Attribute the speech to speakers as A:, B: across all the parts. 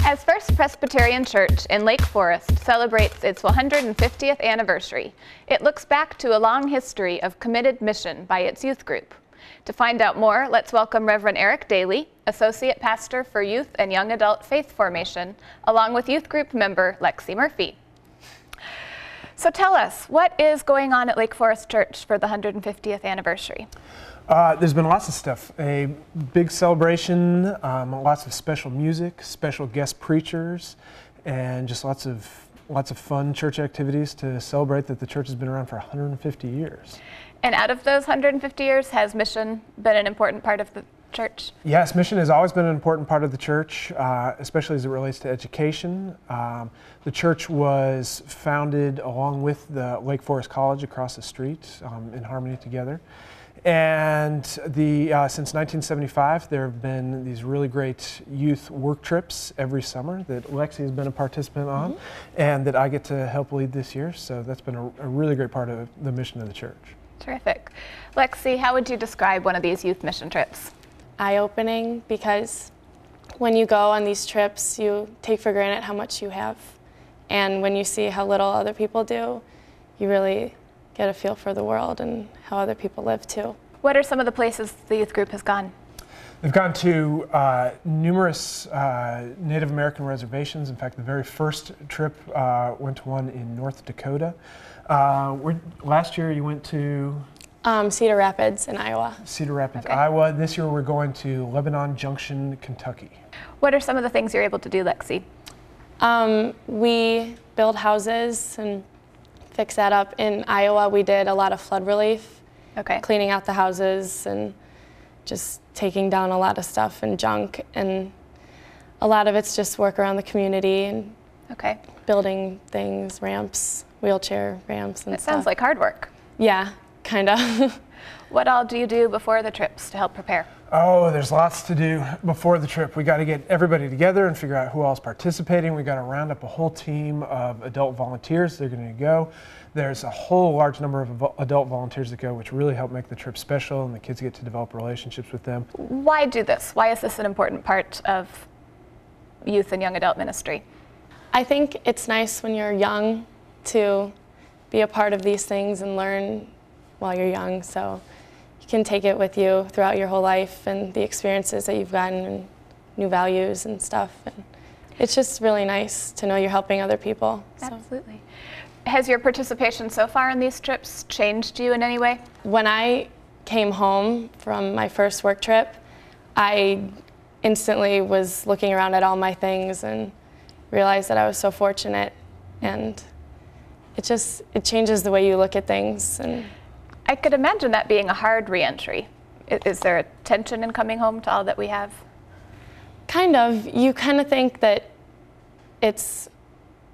A: As First Presbyterian Church in Lake Forest celebrates its 150th anniversary, it looks back to a long history of committed mission by its youth group. To find out more, let's welcome Reverend Eric Daly, Associate Pastor for Youth and Young Adult Faith Formation, along with youth group member Lexi Murphy. So tell us, what is going on at Lake Forest Church for the 150th anniversary?
B: There's been lots of stuff. A big celebration, lots of special music, special guest preachers, and just lots of fun church activities to celebrate that the church has been around for 150 years.
A: And out of those 150 years, has mission been an important part of the church?
B: Yes, mission has always been an important part of the church, especially as it relates to education. The church was founded along with the Lake Forest College across the street in harmony together. And since 1975, there have been these really great youth work trips every summer that Lexi has been a participant on, and that I get to help lead this year. So that's been a really great part of the mission of the church.
A: Terrific. Lexi, how would you describe one of these youth mission trips?
C: Eye-opening, because when you go on these trips, you take for granted how much you have. And when you see how little other people do, you really get a feel for the world and how other people live too.
A: What are some of the places the youth group has gone?
B: They've gone to numerous Native American reservations. In fact, the very first trip went to one in North Dakota. Last year you went to?
C: Cedar Rapids in Iowa.
B: Cedar Rapids,
A: okay.
B: Iowa. This year we're going to Lebanon Junction, Kentucky.
A: What are some of the things you're able to do, Lexi?
C: We build houses and fix that up. In Iowa, we did a lot of flood relief, cleaning out the houses and just taking down a lot of stuff and junk. And a lot of it's just work around the community and building things, ramps, wheelchair ramps and stuff.
A: It sounds like hard work.
C: Yeah, kind of.
A: What all do you do before the trips to help prepare?
B: Oh, there's lots to do before the trip. We got to get everybody together and figure out who else is participating. We got to round up a whole team of adult volunteers. They're going to go. There's a whole large number of adult volunteers that go, which really help make the trip special, and the kids get to develop relationships with them.
A: Why do this? Why is this an important part of youth and young adult ministry?
C: I think it's nice when you're young to be a part of these things and learn while you're young, so you can take it with you throughout your whole life and the experiences that you've gotten and new values and stuff. And it's just really nice to know you're helping other people.
A: Absolutely. Has your participation so far in these trips changed you in any way?
C: When I came home from my first work trip, I instantly was looking around at all my things and realized that I was so fortunate, and it changes the way you look at things. And
A: I could imagine that being a hard re-entry. Is there a tension in coming home to all that we have?
C: Kind of. You kind of think that it's,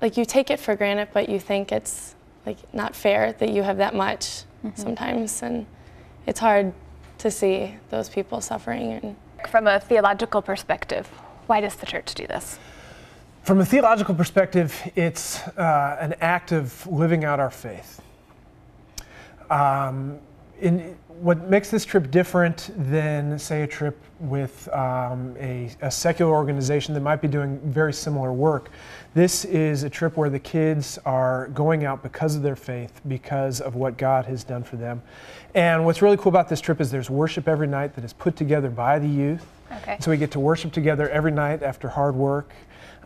C: like, you take it for granted, but you think it's, like, not fair that you have that much sometimes. And it's hard to see those people suffering. And
A: from a theological perspective, why does the church do this?
B: From a theological perspective, it's an act of living out our faith. What makes this trip different than, say, a trip with a secular organization that might be doing very similar work, this is a trip where the kids are going out because of their faith, because of what God has done for them. And what's really cool about this trip is there's worship every night that is put together by the youth. So we get to worship together every night after hard work.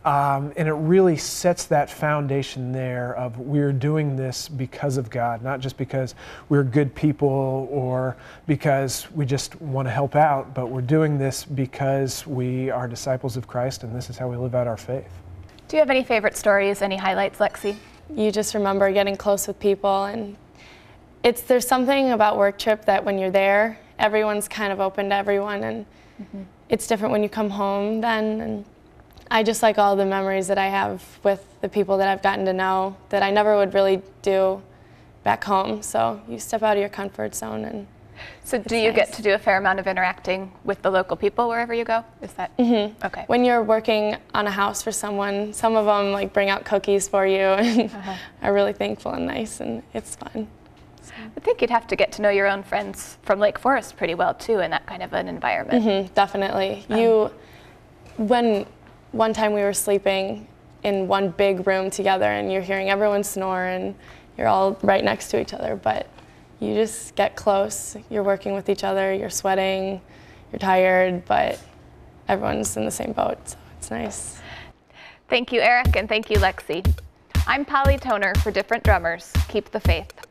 B: And it really sets that foundation there of we're doing this because of God, not just because we're good people or because we just want to help out, but we're doing this because we are disciples of Christ, and this is how we live out our faith.
A: Do you have any favorite stories, any highlights, Lexi?
C: You just remember getting close with people, and there's something about work trip that when you're there, everyone's kind of open to everyone, and it's different when you come home then. And I just like all the memories that I have with the people that I've gotten to know that I never would really do back home. So you step out of your comfort zone. And
A: so do you get to do a fair amount of interacting with the local people wherever you go? Is that okay?
C: When you're working on a house for someone, some of them like bring out cookies for you and are really thankful and nice, and it's fun. So.
A: I think you'd have to get to know your own friends from Lake Forest pretty well too in that kind of an environment.
C: Definitely. one time we were sleeping in one big room together, and you're hearing everyone snore, and you're all right next to each other, but you just get close. You're working with each other, you're sweating, you're tired, but everyone's in the same boat, so it's nice.
A: Thank you, Eric, and thank you, Lexi. I'm Polly Toner for Different Drummers. Keep the faith.